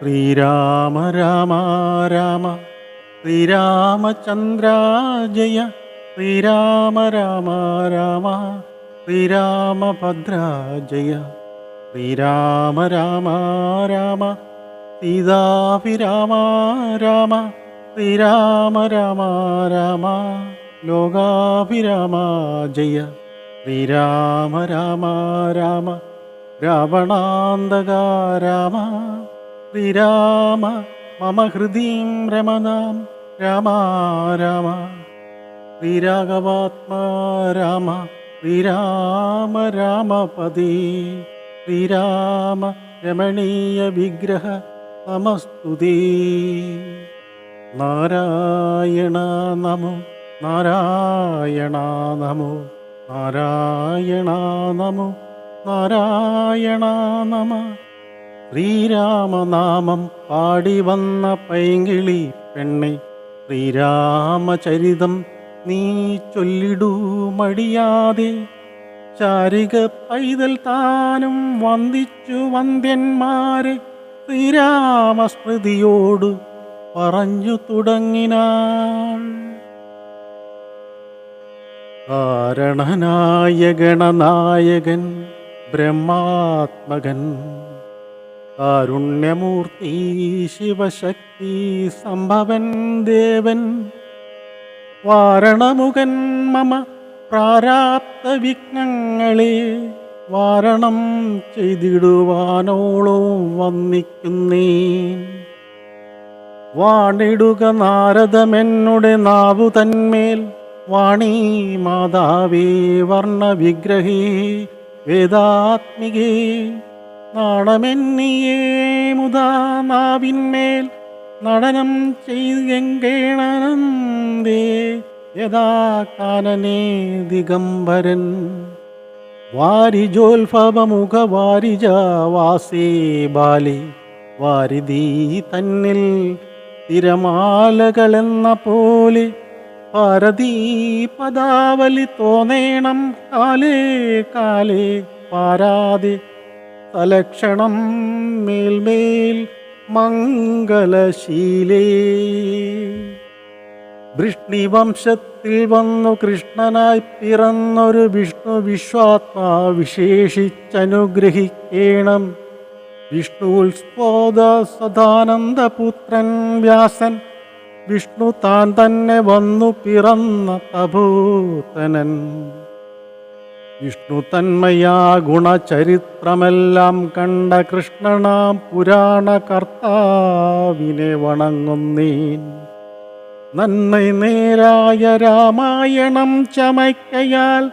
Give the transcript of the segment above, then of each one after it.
ശ്രീരാമ രാമ രാമ ശ്രീരാമചന്ദ്ര ജയ ശ്രീരാമ രാമ രാമ ശ്രീരാമഭദ്ര ജയ ശ്രീരാമ രാമ രാമ സീതാഭിരാമ രാമ ശ്രീരാമ രാമ രാമ ലോകാഭിരാമ ജയ ശ്രീരാമ രാമ രാമ രാവണാന്തക രാമ ശ്രീരാമ മമ ഹൃദീം രമണാം രാമ രാമ ശ്രീരാഘവാത്മാ രാമ ശ്രീരാമ രാമപദേ ശ്രീരാമ രമണീയ വിഗ്രഹ നമസ്തുതേ. നാരായണ നമോ നാരായണ നമോ നാരായണ നമോ നാരായണ നമ. ശ്രീരാമനാമം പാടി വന്ന പൈങ്കിളി പെണ്ണെ ശ്രീരാമചരിതം നീ ചൊല്ലിടൂ മടിയാതെ. ചാരിക പൈതൽ താനും വന്ദിച്ചു വന്ദ്യന്മാരെ ശ്രീരാമസ്മൃതിയോട് പറഞ്ഞു തുടങ്ങിനാൾ. കാരണനായ ഗണനായകൻ ബ്രഹ്മാത്മകൻ കാരുണ്യമൂർത്തി ശിവശക്തി സംഭവൻ ദേവൻ വാരണമുഖൻ മമ പ്രാരാബ്ധ വിഘ്നങ്ങളെ വാരണം ചെയ്തിടുവാനോളോ വന്നിക്കുന്നേ. വാണിടുക നാരദമെന്നുടെ നാവു തന്മേൽ വാണീ മാതാവേ വർണ്ണവിഗ്രഹേ വേദാത്മികേ. നാണമെന്നിയേ മുതാ നാവിന്മേൽ നടനം ചെയ്തെങ്കേണനന്ദേ യഥാ കാനനേ ദിഗംബരൻ. വാരിജോത്ഭവമുഖ വാരിജ വാസേ ബാലേ വാരിധീ തന്നിൽ തിരമാലകളെന്ന പോലെ പാരതീ പദാവലി തോന്നേണം കാലേ കാലേ പാരാതെ തലക്ഷണം മേൽമേൽ മംഗലശീലേ. വൃഷ്ണിവംശത്തിൽ വന്നു കൃഷ്ണനായി പിറന്നൊരു വിഷ്ണു വിശ്വാത്മാ വിശേഷിച്ചനുഗ്രഹിക്കേണം. വിഷ്ണുസ്ഫോത സദാനന്ദപുത്രൻ വ്യാസൻ വിഷ്ണു താൻ തന്നെ വന്നു പിറന്ന തഭൂതനൻ. വിഷ്ണു തന്മയാ ഗുണചരിത്രമെല്ലാം കണ്ട കൃഷ്ണനാം പുരാണ കർത്താവിനെ വണങ്ങുന്നേൻ. നന്മ നേരായ രാമായണം ചമയ്ക്കയാൽ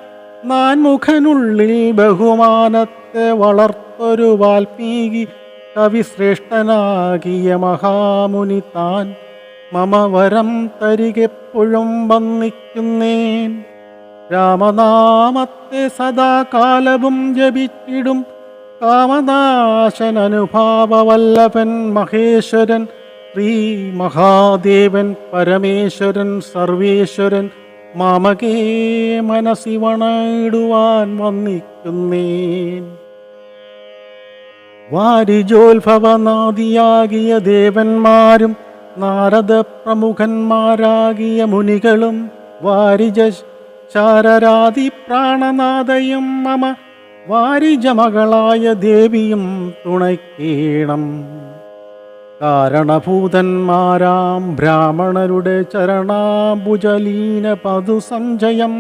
നാൻമുഖനുള്ളിൽ ബഹുമാനത്തെ വളർത്തൊരു വാൽമീകി കവിശ്രേഷ്ഠനാകിയ മഹാമുനി താൻ മമ വരം തരികെപ്പോഴും വന്നിക്കുന്നേൻ. രാമനാമത്തെ സദാകാലവും ജപിച്ചിടും കാമനാശൻ അനുഭാവവല്ലഭൻ മഹേശ്വരൻ ശ്രീ മഹാദേവൻ പരമേശ്വരൻ സർവേശ്വരൻ മാമകേ മനസ്സി വണയിടുവാൻ വന്നിക്കുന്നേൻ. വാരിജോത്ഭവനാദിയാകിയ ദേവന്മാരും നാരദ പ്രമുഖന്മാരാകിയ മുനികളും വാരിജ ശാരരാതി പ്രാണനാഥയും മമ വാരിജമകളായ ദേവിയും തുണയ്ക്കേണം. കാരണഭൂതന്മാരാം ബ്രാഹ്മണരുടെ ചരണാംബുജലീന പദുസഞ്ചയം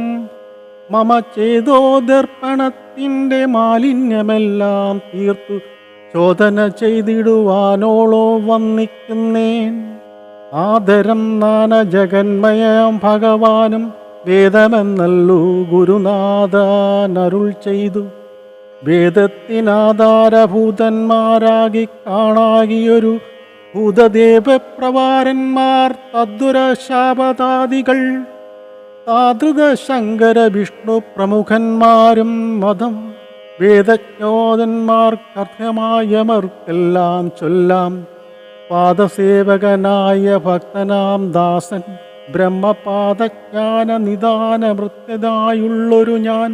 മമ ചേതോദർപ്പണത്തിൻ്റെ മാലിന്യമെല്ലാം തീർത്തു ചോദന ചെയ്തിടുവാനോളോ വന്നിക്കുന്നേൻ. ആദരം നാന ജഗന്മയം ഭഗവാനും വേദമെന്നല്ലു ഗുരുനാഥനരുൾ ചെയ്തു. വേദത്തിനാധാരഭൂതന്മാരാകി കാണാകിയൊരു ഭൂതദേവപ്രവാരന്മാർ തദ്ദുരശാപതാദികൾ താതൃക ശങ്കര വിഷ്ണു പ്രമുഖന്മാരും മതം വേദജ്ഞോതന്മാർക്കർഹമായമർക്കെല്ലാം ചൊല്ലാം. പാദസേവകനായ ഭക്തനാം ദാസൻ ബ്രഹ്മപാദജ്ഞാന നിദാന മൃത്യതായുള്ളൊരു ഞാൻ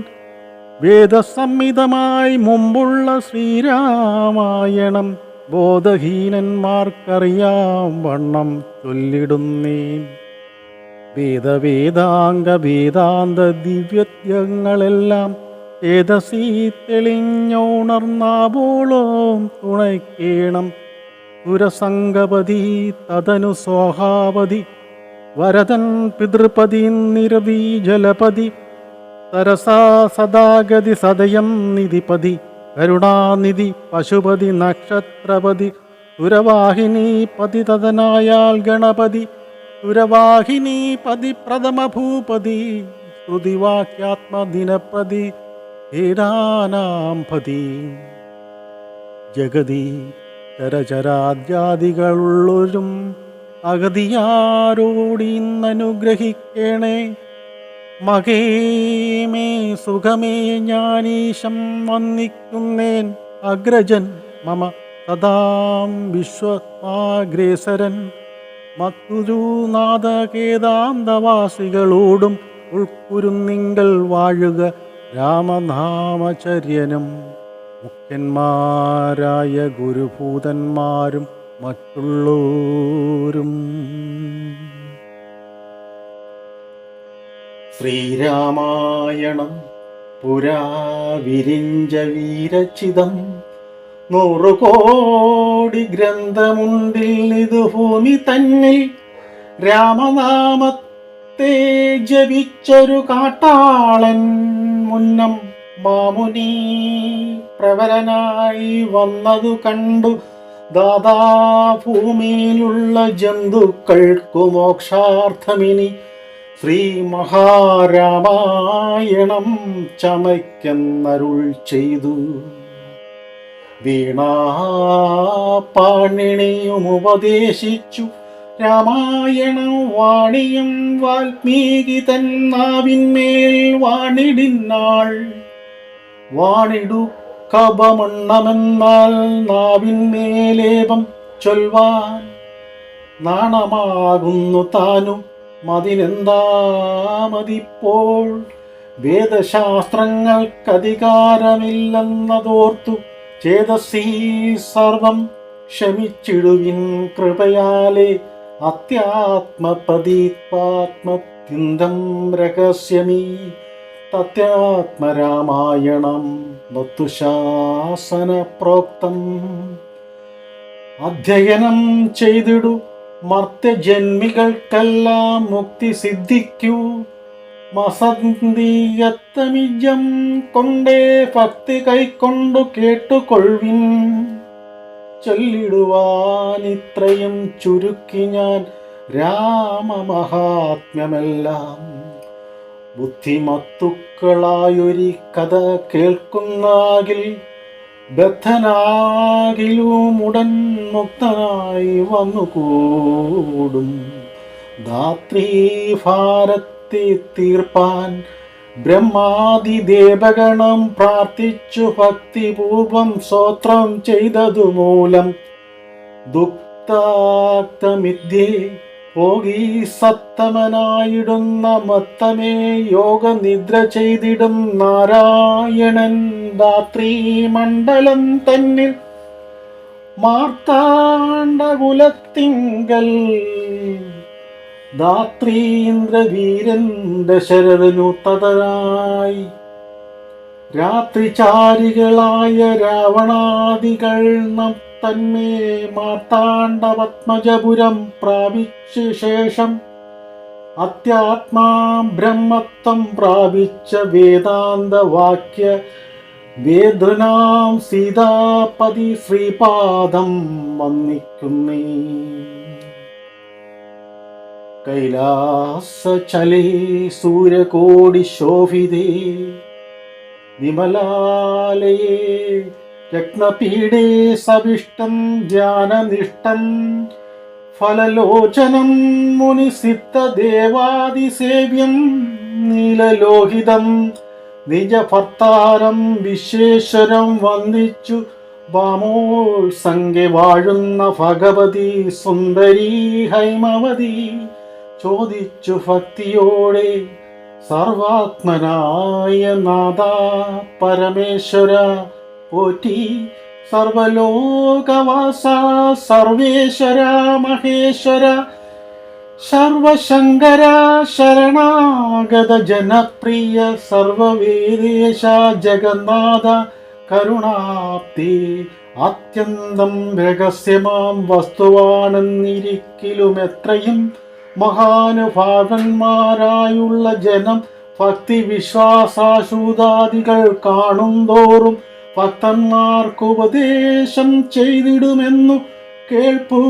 വേദസംഹിതമായി മുമ്പുള്ള ശ്രീരാമായണം ബോധഹീനന്മാർക്കറിയാം വണ്ണം ചൊല്ലിടുന്നേൻ. വേദാന്ത ദിവ്യത്വങ്ങളെല്ലാം ചേതസീ തെളിഞ്ഞുണർന്നാവോളം തുണയ്ക്കേണം. സുരസംഗപതി തതനു സോഹാപതി വരദൻ പിതൃപതി നിരവീ ജലപതി സരസാ സദാഗതി സദയം നിധിപതി കരുണാനിധി പശുപതി നക്ഷത്രപതി സുരവാഹിനി പതി തതനായാൽ ഗണപതി സുരവാഹിനി പതി പ്രഥമ ഭൂപതി ശ്രുതിവാക്യാത്മദിനപ്രതി ഹേരാനാംപതി ജഗതി ചരചരാദ്യാദികളുള്ളൊരും അഗതിയാരോടിന്നനുഗ്രഹിക്കണേ. മകേമേ സുഖമേ ഞാനീശം വന്ദിക്കുന്നേൻ. അഗ്രജൻ മമ സദാം വിശ്വമാഗ്രേസരൻ മത്തുരുനാഥകേദാന്തവാസികളോടും ഉൾക്കുരുന്നിങ്കൽ വാഴുക രാമനാമചര്യനും. മുഖ്യന്മാരായ ഗുരുഭൂതന്മാരും മറ്റുള്ളോരും. ശ്രീരാമായണം പുരാ വിരിഞ്ച വീരചിതം 100 കോടി ഗ്രന്ഥമുണ്ടിൽ ഇത് ഭൂമി തന്നിൽ. രാമനാമത്തെ ജപിച്ചൊരു കാട്ടാളൻ മുന്നം മാമുനി പ്രവരനായി വന്നതു കണ്ടു. ദാദാ ഭൂമിയിലുള്ള ജന്തുക്കൾക്കു മോക്ഷാർത്ഥമിനി ശ്രീ മഹാരാമായണം ചമയ്ക്കെന്നരുൾ ചെയ്തു. വീണാപാണിണിയും ഉപദേശിച്ചു രാമായണം വാണിയും വാൽമീകി തൻ നാവിന്മേൽ വാണിടിനാൾ. വാണിടു കപമണ്ണമെന്നാൽ നാവിന്മേലേപം ചൊൽവാൻ നാണമാകുന്നു താനും മതിനെന്താ മതിപ്പോൾ. വേദശാസ്ത്രങ്ങൾക്കധികാരമില്ലെന്നതോർത്തു ചേതസീ സർവം ക്ഷമിച്ചിടുവിൻ കൃപയാലേ. അത്യാത്മപദീത്വാത്മത്യന്തം രഹസ്യമീ തത്യാത്മരാമായണം നത്തുശാസന പ്രോക്തം. അധ്യയനം ചെയ്തിടു മർത്യജന്മികൾക്കെല്ലാം മുക്തി സിദ്ധിക്കൂ. മസന്തീയത്തമിജം കൊണ്ടേ ഭക്തി കൈക്കൊണ്ടു കേട്ടുകൊള്ളുവിൻ. ചൊല്ലിടുവാനിത്രയും ചുരുക്കി ഞാൻ രാമമഹാത്മ്യമെല്ലാം. ബുദ്ധിമത്തുക്കളായൊരു കഥ കേൾക്കുന്നാകിൽ ബദ്ധനാകിലുമുടൻ മുക്തനായി വന്നുകൂടും. ധാത്രീഭാരത്തെ തീർപ്പാൻ ബ്രഹ്മാദിദേവഗണം പ്രാർത്ഥിച്ചു ഭക്തിപൂർവം സ്തോത്രം ചെയ്തതുമൂലം ദുഃഖാക്തമിദ്യേ പോകി സത്തമനായിടുന്ന മത്തമേ യോഗനിദ്ര ചെയ്തിടും നാരായണൻ രാത്രി മണ്ഡലം തന്നിൽ മാർത്താണ്ഡകുലത്തിങ്കൽ. ധാത്രീന്ദ്രവീരൻ ദശരഥനു തതനായി രാത്രിചാരികളായ രാവണാദികൾ തന്മേ മാർത്താണ്ഡപത്മജപുരം പ്രാപിച്ച ശേഷം അത്യാത്മാ ബ്രഹ്മത്വം പ്രാപിച്ച വേദാന്തവാക്യ വേദനാം സീതാപതി ശ്രീപാദം വന്ദിക്കുന്നേ. കൈലാസചലേ സൂര്യകോടി ശോഭിതേ വിമലാലയേ രത്നപീഠേ സവിഷ്ടം ധ്യാനനിഷ്ടം ഫലലോചനം മുനിസിദ്ധദേവാദിസേവ്യം നീലലോഹിതം നിജഭർത്താരം വിശ്വേശ്വരം വന്ദിച്ചു വാമോത്സംഗെ വാഴുന്ന ഭഗവതി സുന്ദരീ ഹൈമവതി ചോദിച്ചു ഭക്തിയോടെ സർവാത്മനായ നാഥ പരമേശ്വര പോറ്റി സർവലോകവാസ സർവേശ്വര മഹേശ്വര സർവശങ്കര ശരണാഗത ജനപ്രിയ സർവവേദേശ ജഗന്നാഥ കരുണാപ്തി അത്യന്തം രഹസ്യമാം വസ്തുവാണെന്നിരിക്കലും എത്രയും മഹാനുഭാവന്മാരായുള്ള ജനം ഭക്തി വിശ്വാസാശൂതാദികൾ കാണുന്തോറും ഭക്തന്മാർക്ക് ഉപദേശം ചെയ്തിടുമെന്നു കേൾപ്പു.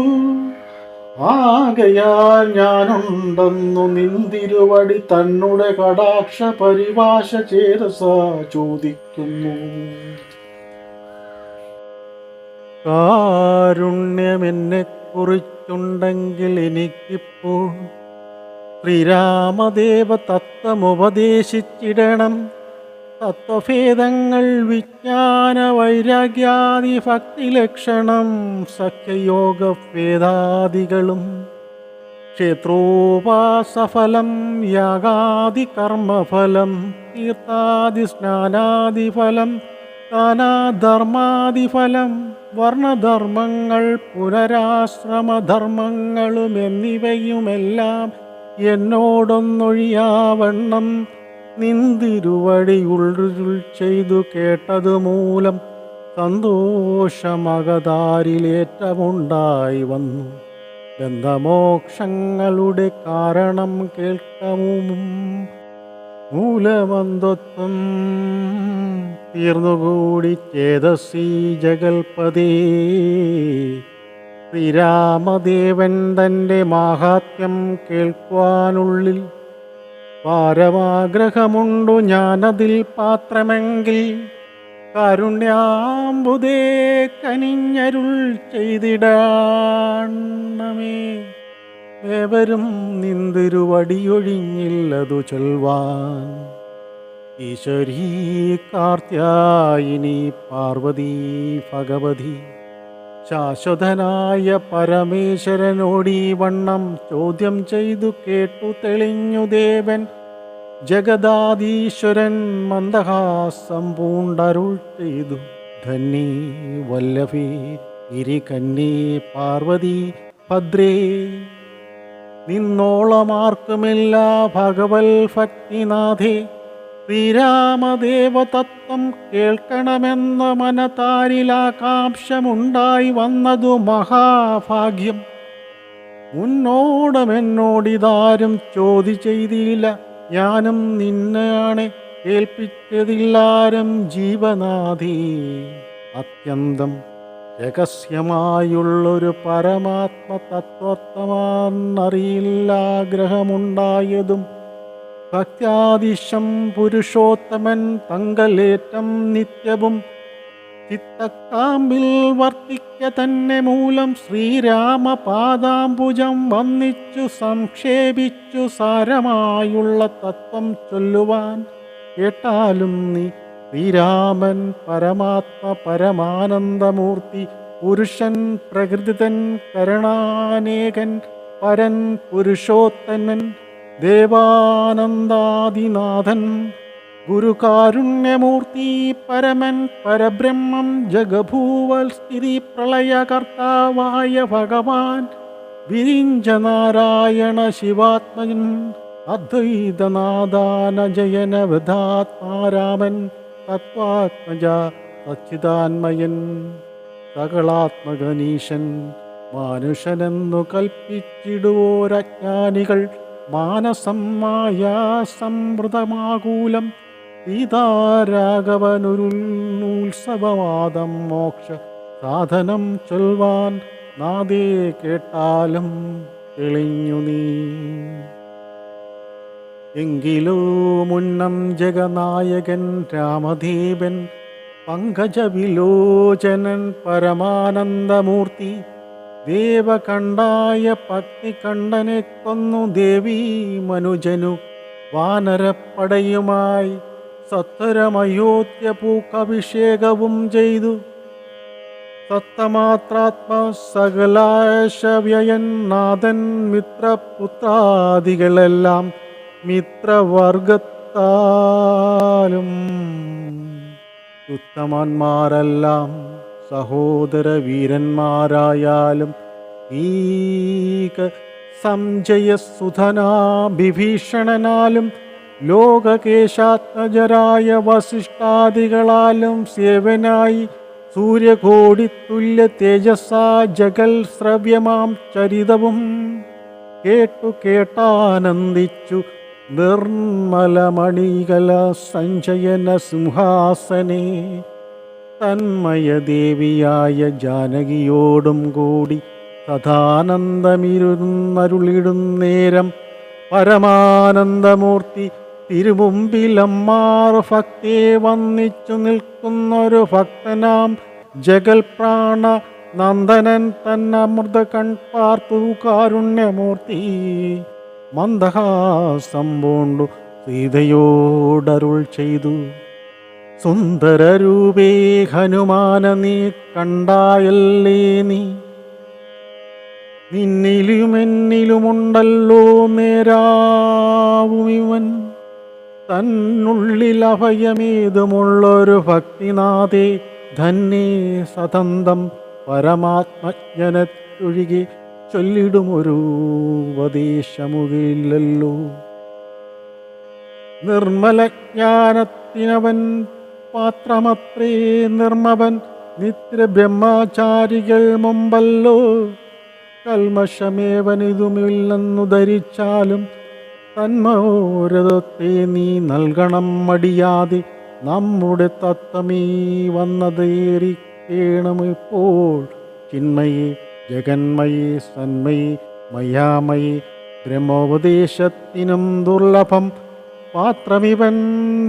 ആകയാൽ ഞാനുണ്ടെന്നു നിന്തിരുവടി തന്നുടെ കടാക്ഷ പരിഭാഷ ചേതസ ചോദിക്കുന്നു. കാരുണ്യമെന്നെ കുറിച്ചുണ്ടെങ്കിൽ എനിക്കിപ്പോൾ ശ്രീരാമദേവ തത്വമുപദേശിച്ചിടണം. തത്വഭേദങ്ങൾ വിജ്ഞാന വൈരാഗ്യാദി ഭക്തിലക്ഷണം സഖ്യയോഗ ഭേദാദികളും ക്ഷേത്രോപാസഫലം യാഗാദി കർമ്മഫലം തീർത്ഥാദി സ്നാനാദിഫലം ദാനധർമാദിഫലം വർണ്ണധർമ്മങ്ങൾ പുനരാശ്രമധർമ്മങ്ങളും എന്നിവയുമെല്ലാം എന്നോടൊന്നൊഴിയാവണ്ണം നിന്തിരുവടി ഉള്ളിൽ ചെയ്തു കേട്ടതു മൂലം സന്തോഷമകതാരിലേറ്റമുണ്ടായി വന്നു. ബന്ധമോക്ഷങ്ങളുടെ കാരണം കേൾക്കവും മൂലമന്ദത്വം തീർന്നുകൂടി ചേതസി ജഗൽപതേ. ശ്രീരാമദേവൻ തൻ്റെ മാഹാത്മ്യം കേൾക്കുവാനുള്ളിൽ പാരമാഗ്രഹമുണ്ടു ഞാനതിൽ പാത്രമെങ്കിൽ കാരുണ്യാംബുദേ കനിഞ്ഞരുൾ ചെയ്തിടണമേ. ഏവരും നിന്തിരുവടിയൊഴിഞ്ഞില്ലതു ചൊൽവാൻ. ഈശ്വരീ കാർത്യായിനി പാർവതി ഭഗവതി ശാശ്വതനായ പരമേശ്വരനോടീ വണ്ണം ചോദ്യം ചെയ്തു കേട്ടു തെളിഞ്ഞു ദേവൻ. ജഗദാധീശ്വരൻ മന്ദഹാസം പൂണ്ടരുൾ ചെയ്തു. ധന്യേ വല്ലഭേ ഗിരികന്യേ പാർവതി ഭദ്രേ, നിന്നോളമാർക്കുമില്ല ഭഗവൽ ഭക്തിനാഥേ. ശ്രീരാമദേവതത്വം കേൾക്കണമെന്ന മനതാരിലാകാംക്ഷമുണ്ടായി വന്നതു മഹാഭാഗ്യം. മുന്നോടമെന്നോടിതാരും ചെയ്തില്ല, ഞാനും നിന്നെയാണ് കേൾപ്പിച്ചതില്ലാരും ജീവനാഥേ. അത്യന്തം രഹസ്യമായുള്ളൊരു പരമാത്മതത്വമാണെന്നറിയില്ലാഗ്രഹമുണ്ടായതും ഭക്ത്യാദിശം പുരുഷോത്തമൻ തങ്കലേറ്റം നിത്യവും ചിത്തക്കാമ്പിൽ വർത്തിക്ക തന്നെ മൂലം ശ്രീരാമപാദാംബുജം വന്നിച്ചു സംക്ഷേപിച്ചു സാരമായുള്ള തത്വം ചൊല്ലുവാൻ കേട്ടാലും നീ. ശ്രീരാമൻ പരമാത്മ പരമാനന്ദമൂർത്തി പുരുഷൻ പ്രകൃതിതൻ കരുണാനേകൻ പരൻ പുരുഷോത്തമൻ ദേവാനന്ദാദിനാഥൻ ഗുരുകാരുണ്യമൂർത്തി പരമൻ പരബ്രഹ്മം ജഗഭൂവൽ സ്ഥിതി പ്രളയകർത്താവായ ഭഗവാൻ വിരിഞ്ചനാരായണ ശിവാത്മജൻ അദ്വൈതനാദാനജയനവധാത്മാരാമൻ തത്വാത്മജ സച്ചിദാന്മയൻ സകളാത്മകനീശൻ മാനുഷനെന്നു കൽപ്പിച്ചിടുവോരജ്ഞാനികൾ മാനസം മായാസംവൃതമാകൂലം സീതാരാഘവനുരുത്സവവാദം മോക്ഷ സാധനം ചൊൽവാൻ നാദേ കേട്ടാലും തെളിഞ്ഞു നീ. എങ്കിലോ മുന്നം ജഗനായകൻ രാമദേവൻ പങ്കജവിലോചനൻ പരമാനന്ദമൂർത്തി ദേവകണ്ഠായ പത്നികണ്ഠനെ കൊന്നു ദേവീ മനുജനു വാനരപ്പടയുമായി സത്വരമയോധ്യ പൂക്കഭിഷേകവും ചെയ്തു. സത്തമാത്രാത്മ സകലാശവ്യയൻ നാഥൻ മിത്രപുത്രാദികളെല്ലാം മിത്രവർഗത്താലും ഉത്തമന്മാരെല്ലാം സഹോദര വീരന്മാരായാലും ഈക സംജയസുധനാ വിഭീഷണനാലും ലോകകേശാത്മജരായ വസിഷ്ഠാദികളാലും സേവനായി സൂര്യകോടിത്തുല്യ തേജസ്സാ ജഗൽ ശ്രവ്യമാം ചരിതവും കേട്ടാനന്ദിച്ചു നിർമ്മലമണികല സഞ്ജയന സിംഹാസനേ. തന്മയദേവിയായ ജാനകിയോടും കൂടി സദാനന്ദമിരുന്നരുളിടുന്നേരം പരമാനന്ദമൂർത്തി തിരുമുമ്പിലമ്മാർ ഭക്തിയെ വന്നിച്ചു നിൽക്കുന്നൊരു ഭക്തനാം ജഗൽപ്രാണ നന്ദനൻ തന്നമൃത കൺപാർത്തു കാരുണ്യമൂർത്തി മന്ദഹാസം പൂണ്ടു സീതയോടരുൾ ചെയ്തു. സുന്ദരരൂപേ ഹനുമാന നീ കണ്ടായല്ലേ നീ, നിന്നിലുമെന്നിലുമുണ്ടല്ലോ നേരാവുമിവൻ, തന്നുള്ളിൽ അഭയമേതുമുള്ളൊരു ഭക്തിനാഥേ ധന്യേ സതന്തം പരമാത്മജ്ഞനൊഴികെ ചൊല്ലിടുമൊരു ഉപദേശമുകയില്ലല്ലോ. നിർമ്മലജ്ഞാനത്തിനവൻ പാത്രമത്രേ നിർമ്മവൻ, നിത്യ ബ്രഹ്മചാരികൾ മുമ്പല്ലോ. കൽമഷമേവനിതുമില്ലെന്നു ധരിച്ചാലും തന്മോരതത്തെ നീ നൽകണം മടിയാതെ. നമ്മുടെ തത്വമേ വന്നതേറിക്കേണമിപ്പോൾ ചിന്മയേ ജഗന്മയേ സന്മയേ മയാമയേ. ബ്രഹ്മോപദേശത്തിനും ദുർലഭം പാത്രമിവൻ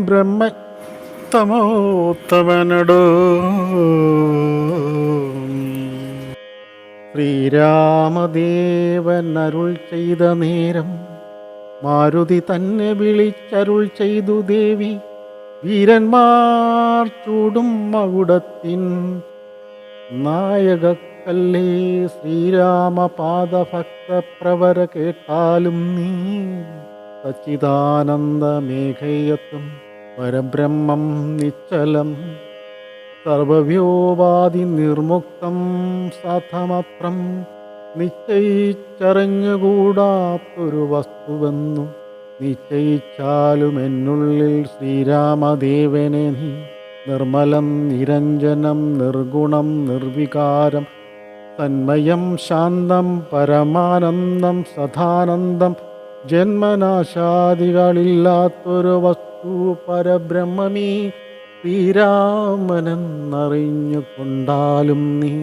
ബ്രഹ്മത്തമോത്തമനടോ. ശ്രീരാമദേവൻ അരുൾ ചെയ്ത നേരം മാരുതി തന്നെ വിളിച്ചരുൾ ചെയ്തു ദേവി. വീരന്മാർ ചൂടും മകുടത്തിൻ നായകക്കല്ലേ ശ്രീരാമപാദഭക്തപ്രവര കേട്ടാലും നീ. സച്ചിദാനന്ദമേഘയത്വം പരബ്രഹ്മം നിശ്ചലം സർവവ്യോപാധി നിർമുക്തം സാധമത്രം. നിശ്ചയിച്ചറിഞ്ഞുകൂടാത്തൊരു വസ്തുവെന്നു നിശ്ചയിച്ചാലും എന്നുള്ളിൽ ശ്രീരാമദേവനെ നീ. നിർമ്മലം നിരഞ്ജനം നിർഗുണം നിർവികാരം തന്മയം ശാന്തം പരമാനന്ദം സദാനന്ദം. ജന്മനാശാദികളില്ലാത്തൊരു വസ്തു പരബ്രഹ്മമീ ശ്രീരാമനെന്നറിഞ്ഞുകൊണ്ടാലും നീ.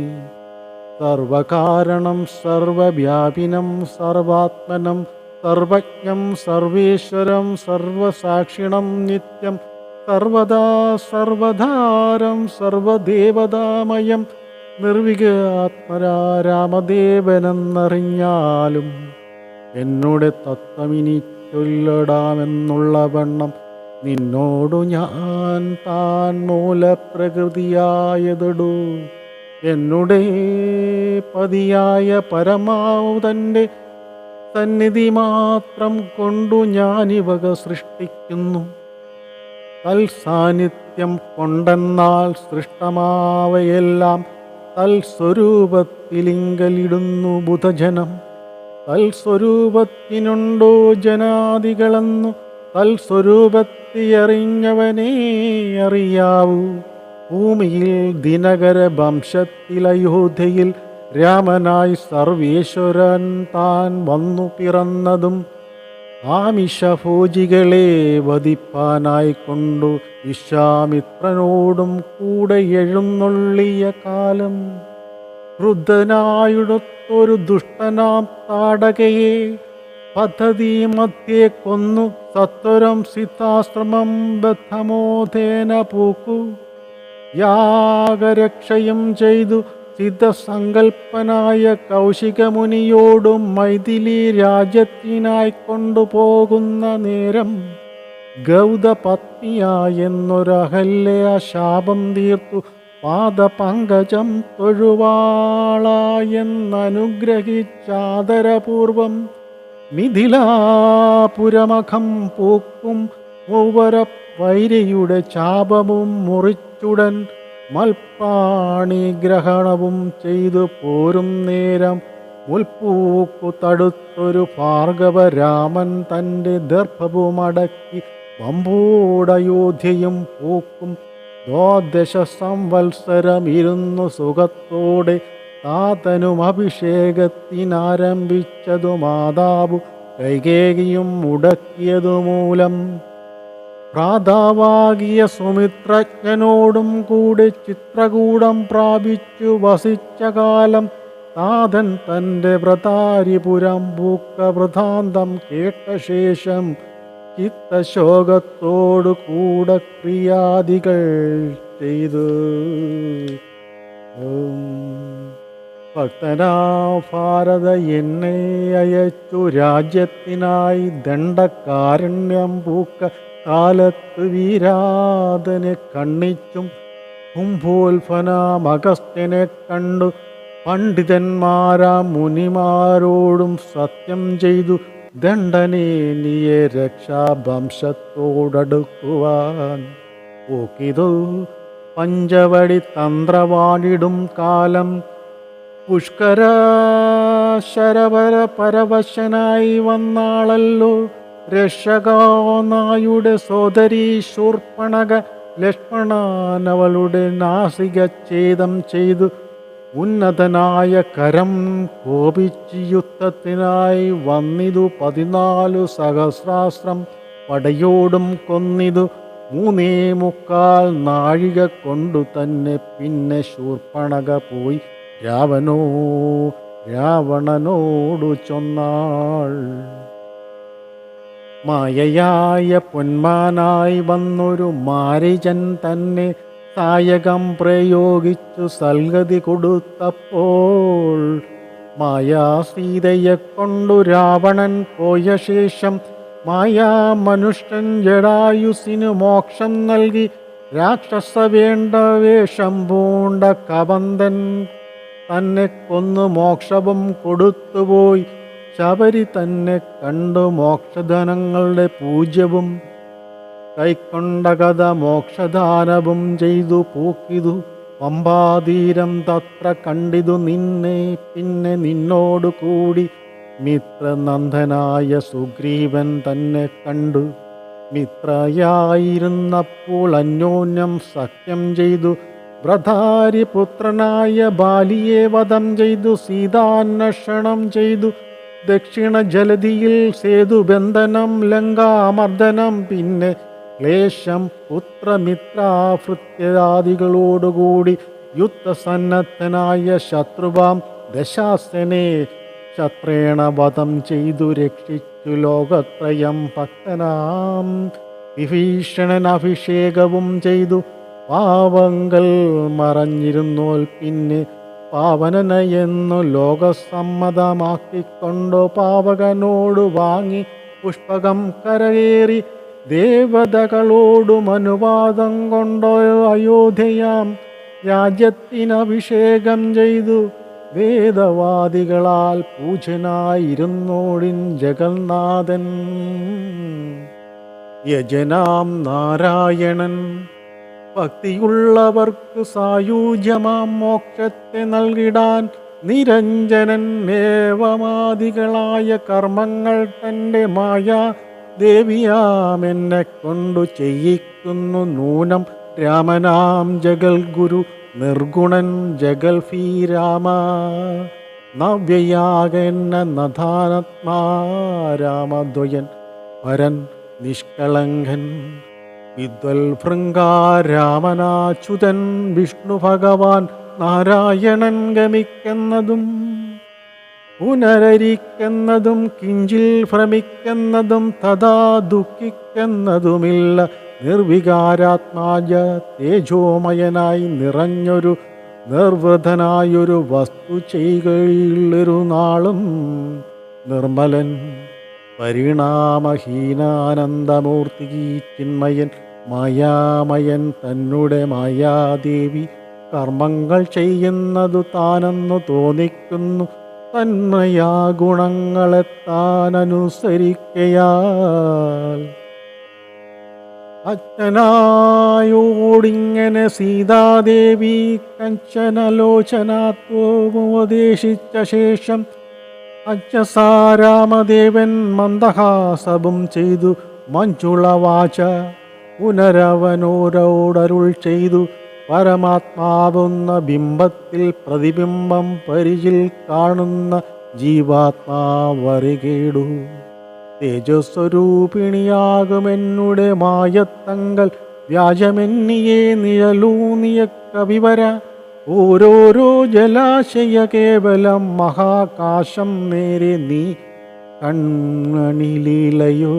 സർവകാരണം സർവവ്യാപിനം സർവാത്മനം സർവജ്ഞം സർവേശ്വരം സർവസാക്ഷിണം നിത്യം സർവദാ സർവധാരം സർവദേവതാമയം. നിർവികാത്മരാ രാമദേവനെന്നറിഞ്ഞാലും എന്നോട് തത്വമിനി ചൊല്ലിടാമെന്നുള്ള വണ്ണം നിന്നോടു ഞാൻ താൻ മൂലപ്രകൃതിയായതെടു. എന്നുടെ പതിയായ പരമാവതൻ്റെ സന്നിധി മാത്രം കൊണ്ടു ഞാനിവക സൃഷ്ടിക്കുന്നു. തൽസാന്നിധ്യം കൊണ്ടെന്നാൽ സൃഷ്ടമാവയെല്ലാം തൽസ്വരൂപത്തിലിങ്കലിടുന്നു ബുധജനം. തൽസ്വരൂപത്തിനുണ്ടോ ജനാദികളെന്നു തൽസ്വരൂപത്തിയറിഞ്ഞവനേ അറിയാവൂ. ഭൂമിയിൽ ദിനകര വംശത്തിലയോധ്യയിൽ രാമനായി സർവേശ്വരൻ താൻ വന്നു പിറന്നതും ആമിഷഭോജികളെ വധിപ്പാനായിക്കൊണ്ടു വിശ്വാമിത്രനോടും കൂടെ എഴുന്നള്ളിയ കാലം. ക്രുദ്ധനായുടുത്തൊരു ദുഷ്ടനാം താടകയെ പദ്ധതി മധ്യേ കൊന്നു സത്വരം സിദ്ധാശ്രമം ബദ്ധമോധേന പൂക്കു. യാഗരക്ഷയും ചെയ്തു സിദ്ധസങ്കൽപ്പനായ കൗശികമുനിയോടും മൈഥിലി രാജ്യത്തിനായി കൊണ്ടുപോകുന്ന നേരം ഗൗതപത്നിയായെന്നൊരഹല്യ ശാപം തീർത്തു പാദപങ്കജം തൊഴുവാളായെന്നനുഗ്രഹിച്ചാദരപൂർവം. മിഥിലാപുരമഖം പൂക്കും മൂവര വൈരിയുടെ ചാപവും മുറിച്ചുടൻ മൽപ്പാണിഗ്രഹണവും ചെയ്തു പോരും നേരം മുൽപ്പൂക്കു തടുത്തൊരു ഭാർഗവരാമൻ തൻ്റെ ദർഭവുമടക്കി വമ്പൂടയോധ്യയും പൂക്കും 12 സംവത്സരം ഇരുന്നു സുഖത്തോടെ താതനും അഭിഷേകത്തിനാരംഭിച്ചതു മാതാവു കൈകേകിയും മുടക്കിയതു മൂലം. ഭ്രാതാവാകിയ സുമിത്രജ്ഞനോടും കൂടെ ചിത്രകൂടം പ്രാപിച്ചു വസിച്ച കാലം താതൻ തൻ്റെ വ്രതാരിപുരം പൂക്ക വൃത്താന്തം കേട്ട ശേഷം ചിത്തശോകത്തോടു കൂടെ ക്രിയാദികൾ ചെയ്തു. ഭക്തനാ ഭാരത എന്നെ അയച്ചു രാജ്യത്തിനായി ദണ്ഡകാരണ്യം പൂക്ക കാലത്ത് വീരാതനെ കണ്ണിച്ചും കുംഭോത്ഫനാമഗസ്ത്യനെ കണ്ടു പണ്ഡിതന്മാരാം മുനിമാരോടും സത്യം ചെയ്തു ദണ്ഡനേനിയെ രക്ഷാവംശത്തോടടുക്കുവാൻ പോക്കിതു. പഞ്ചവടി തന്ത്രവാണിടും കാലം പുഷ്കര ശരവര പരവശനായി വന്നാളല്ലോ രക്ഷകാനായുടെ സോദരീ ശൂർപ്പണക. ലക്ഷ്മണനവളുടെ നാസികച്ഛേദം ചെയ്തു ഉന്നതനായ കരം കോപിച്ച് യുദ്ധത്തിനായി വന്നിതു 14 സഹസ്രാസ്ത്രം പടയോടും കൊന്നിതു 3.25 നാഴിക കൊണ്ടു തന്നെ. പിന്നെ ശൂർപ്പണക പോയി രാവണനോടു ചൊന്നാൾ, മായയായ പൊന്മാനായി വന്നൊരു മാരിചൻ തന്നെ സായകം പ്രയോഗിച്ചു സൽഗതി കൊടുത്തപ്പോൾ മായാസീതയെ കൊണ്ടു രാവണൻ പോയ ശേഷം മായാമനുഷ്യൻ ജടായുസിനു മോക്ഷം നൽകി രാക്ഷസ വേണ്ട വേഷം പൂണ്ട കബന്ധൻ തന്നെ കൊന്നു മോക്ഷവും കൊടുത്തുപോയി. ശബരി തന്നെ കണ്ടു മോക്ഷധനങ്ങളുടെ പൂജ്യവും കൈക്കൊണ്ട കഥ മോക്ഷദാനവും ചെയ്തു പൂക്കിതു. പമ്പാതീരം തത്ര കണ്ടിതു നിന്നെ പിന്നെ നിന്നോടു കൂടി മിത്രനന്ദനായ സുഗ്രീവൻ തന്നെ കണ്ടു. മിത്രയായിരുന്നപ്പോൾ അന്യോന്യം സഖ്യം ചെയ്തു വ്രതാരിപുത്രനായ ബാലിയെ വധം ചെയ്തു സീതാന്വേഷണം ചെയ്തു. ദക്ഷിണ ജലധിയിൽ സേതുബന്ധനം ലങ്കാമർദ്ദനം പിന്നെ ക്ലേശം പുത്രമിത്രാഭൃത്യാദികളോടുകൂടി യുദ്ധസന്നദ്ധനായ ശത്രുവാം ദശാസനെ ശത്രേണ വധം ചെയ്തു രക്ഷിച്ചു ലോകത്രയം. ഭക്തനാം വിഭീഷണൻ അഭിഷേകവും ചെയ്തു പാവങ്ങൾ മറഞ്ഞിരുന്നോൽ പിന്നെ പാവനനെന്നു ലോകസമ്മതമാക്കിക്കൊണ്ടു പാവകനോട് വാങ്ങി പുഷ്പകം കരകേറി ദേവതകളോടും അനുവാദം കൊണ്ടോ അയോധ്യയാം രാജ്യത്തിനഭിഷേകം ചെയ്തു. വേദവാദികളാൽ പൂജനായിരുന്നോടിൻ ജഗന്നാഥൻ യജനാം നാരായണൻ ഭക്തിയുള്ളവർക്ക് സായുജ്യമാം മോക്ഷത്തെ നൽകിടാൻ നിരഞ്ജനൻ ഏവമാദികളായ കർമ്മങ്ങൾ തൻ്റെ മായ ദേവിയാമെന്നെ കൊണ്ടു ചെയ്യിക്കുന്നു നൂനം. രാമനാം ജഗൽ ഗുരു നിർഗുണൻ ജഗൽഫീ രാമ നവ്യയാകന്ന നധാനത്മാ രാമദ്വയൻ പരൻ നിഷ്കളങ്കൻ വിദ്വൽ ഭൃംഗാരാമനാച്യുതൻ വിഷ്ണു ഭഗവാൻ നാരായണൻ ഗമിക്കുന്നതും പുനരരിക്കുന്നതും കിഞ്ചിൽ ഭ്രമിക്കുന്നതും തഥാ ദുഃഖിക്കുന്നതുമില്ല. നിർവികാരാത്മാജ തേജോമയനായി നിറഞ്ഞൊരു നിർവൃതനായൊരു വസ്തു ചെയ്കയിലൊരു നാളും നിർമ്മലൻ പരിണാമഹീനാനന്ദമൂർത്തി ചിന്മയൻ മായാമയൻ തന്നെ മായാദേവി കർമ്മങ്ങൾ ചെയ്യുന്നതു താനെന്നു തോന്നിക്കുന്നു. തന്മയാ ഗുണങ്ങളെ താൻ അനുസരിക്കയാൽ അജ്ഞനായോടിങ്ങനെ സീതാദേവി കഞ്ചനലോചനാത്വമുപദേശിച്ച ശേഷം അജ്ഞസാരാമദേവൻ മന്ദഹാസവും ചെയ്തു മഞ്ജുളവാച പുനരവനോരോടരുൾ ചെയ്തു പരമാത്മാവുന്ന ബിംബത്തിൽ പ്രതിബിംബം പരിചിൽ കാണുന്ന ജീവാത്മാവറികേടു തേജസ്വരൂപിണിയാകുമെന്നുടെ മായത്തങ്ങൾ വ്യാജമെന്നിയെ നിഴലൂന്നിയ കവിവര ഓരോരോ ജലാശയ കേവലം മഹാകാശം നേരെ നീ കണ്ണണിലീലയോ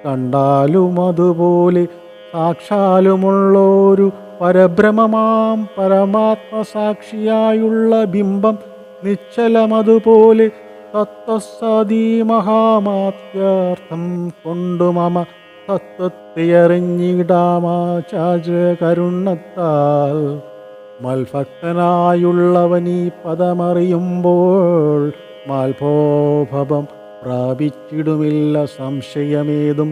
കണ്ടാലും അതുപോലെ സാക്ഷാലുമുള്ളൊരു പരബ്രഹ്മമാം പരമാത്മസാക്ഷിയായുള്ള ബിംബം നിശ്ചലമതുപോലെ തത്വസതീ മഹാമാത്യാർത്ഥം കൊണ്ടു മമ തത്വത്തെ അറിഞ്ഞിടാമാചാര്യ കരുണത്താൽ മൽഭക്തനായുള്ളവനീ പദമറിയുമ്പോൾ മാൽഭോഭവം പ്രാപിച്ചിടുമില്ല സംശയമേതും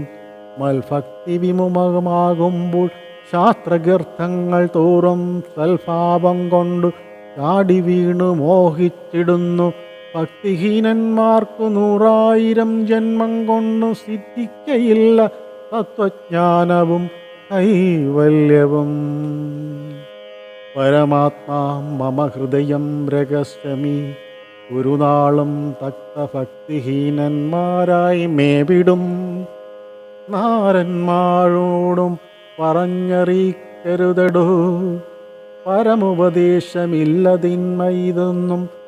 മൽഭക്തി വിമുഖമാകുമ്പോൾ ശാസ്ത്രഗർത്ഥങ്ങൾ തോറും സൽഭാവം കൊണ്ടു ചാടി വീണു മോഹിച്ചിടുന്നു ഭക്തിഹീനന്മാർക്കു 100,000 ജന്മം കൊണ്ടു സിദ്ധിക്കയില്ല തത്വജ്ഞാനവും കൈവല്യവും പരമാത്മാ മമ ഹൃദയം രഹസ്യമീ ഒരു നാളും തക്തഭക്തിഹീനന്മാരായി മേവിടും നാരന്മാരോടും പറഞ്ഞറിയിക്കരുതടൂ പരമുപദേശമില്ലതിന്മ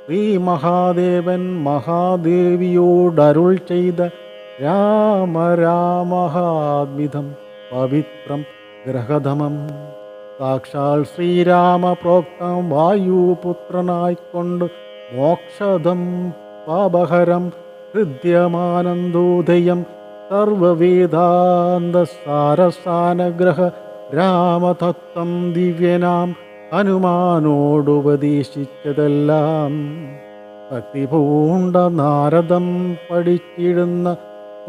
ശ്രീ മഹാദേവൻ മഹാദേവിയോടരുൾ ചെയ്ത രാമരാമഹാത്മിതം പവിത്രം ഗ്രഹധമം സാക്ഷാൽ ശ്രീരാമ പ്രോക്തം വായുപുത്രനായിക്കൊണ്ട് മോക്ഷദം പാപഹരം ഹൃദ്യമാനന്ദോദയം സർവവേദാന്ത സാരസാനഗ്രഹ രാമതത്വം ദിവ്യനാം ഹനുമാനോടുപദേശിച്ചതെല്ലാം ഭക്തിപൂണ്ട നാരദം പഠിച്ചിടുന്ന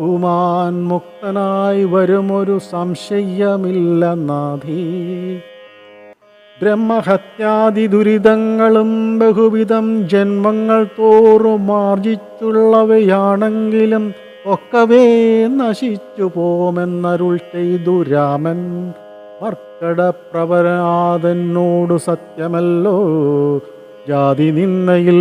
ഉമാൻ മുക്തനായി വരുമൊരു സംശയമില്ല നാഥീ ബ്രഹ്മഹത്യാദി ദുരിതങ്ങളും ബഹുവിധം ജന്മങ്ങൾ തോറും ആർജിച്ചുള്ളവയാണെങ്കിലും ഒക്കവേ നശിച്ചു പോമെന്നരുൾ ചെയ്തു രാമൻ മർക്കടപ്രവരാതനോടു സത്യമല്ലോ ജാതി നിന്നയിൽ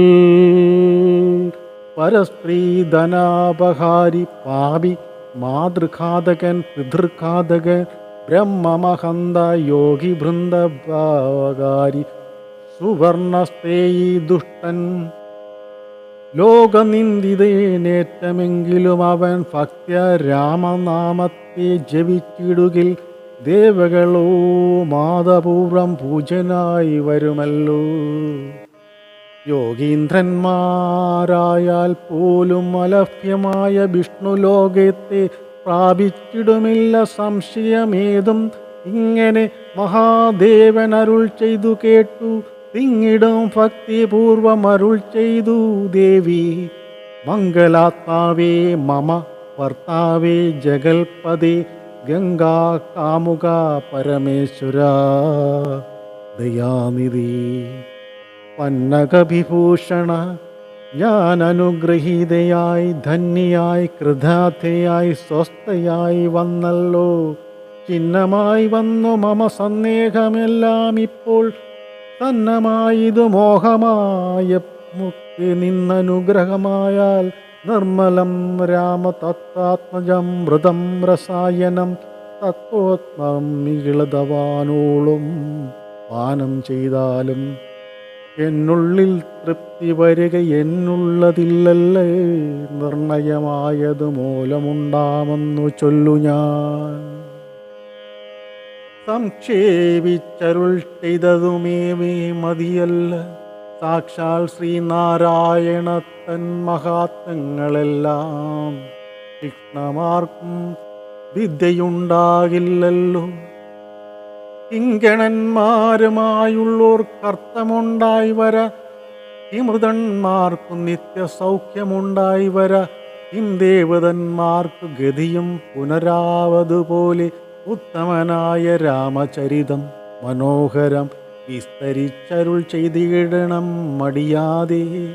പരസ്ത്രീ ധനാപഹാരി പാപി മാതൃഘാതകൻ പിതൃഘാതകൻ ബ്രഹ്മമഹന്ത യോഗി ഭൃന്ദഭാവകാരി സുവർണസ്തേയി ദുഷ്ടൻ ലോകനിന്ദിതേനേറ്റമെങ്കിലും അവൻ ഭക്ത്യ രാമനാമത്തെ ജപിച്ചിടുകിൽ ദേവകളോ മാതപൂർവം പൂജനായി വരുമല്ലോ യോഗീന്ദ്രന്മാരായാൽ പോലും അലഭ്യമായ വിഷ്ണുലോകത്തെ പ്രാപിച്ചിടുമില്ല സംശയമേതും ഇങ്ങനെ മഹാദേവൻ അരുൾ ചെയ്തു കേട്ടു തിങ്ങിടും ഭക്തിപൂർവം അരുൾ ചെയ്തു ദേവി മംഗലാത്മാവേ മമ ഭർത്താവേ ജഗൽപദേ ഗംഗാ കാമുക പരമേശ്വര ദയാനിധി പന്നകവിഭൂഷണ ഞാൻ അനുഗ്രഹീതയായി ധന്യയായി കൃതാർത്ഥയായി സ്വസ്ഥയായി വന്നല്ലോ ചിഹ്നമായി വന്നു മമ സന്ദേഹമെല്ലാം ഇപ്പോൾ തന്നമായിതു മോഹമായ മുക്തി നിന്നനുഗ്രഹമായാൽ നിർമ്മലം രാമതത്വാത്മജം മൃതം രസായനം തത്വോത്മം ഇളതവാനോളും പാനം ചെയ്താലും എന്നുള്ളിൽ തൃപ്തി വരിക എന്നുള്ളതില്ലല്ലേ നിർണയമായത് മൂലമുണ്ടാമെന്നു ചൊല്ലു ഞാൻ സംക്ഷേപിച്ചരുൾ ചെയ്തതുമേവേ മതിയല്ല സാക്ഷാൽ ശ്രീനാരായണത്തൻ മഹാത്മ്യങ്ങളെല്ലാം തീക്ഷ്ണമാർക്കും വിദ്യയുണ്ടാകില്ലല്ലോ കിങ്കണന്മാരുമായുള്ളോർ കർത്തമുണ്ടായി വര കിമൃതന്മാർക്കു നിത്യസൗഖ്യമുണ്ടായി വര കിം ദേവതന്മാർക്കു ഗതിയും പുനരാവതുപോലെ ഉത്തമനായ രാമചരിതം മനോഹരം വിസ്തരിച്ചരുൾ ചെയ്തിടണം മടിയാതെ.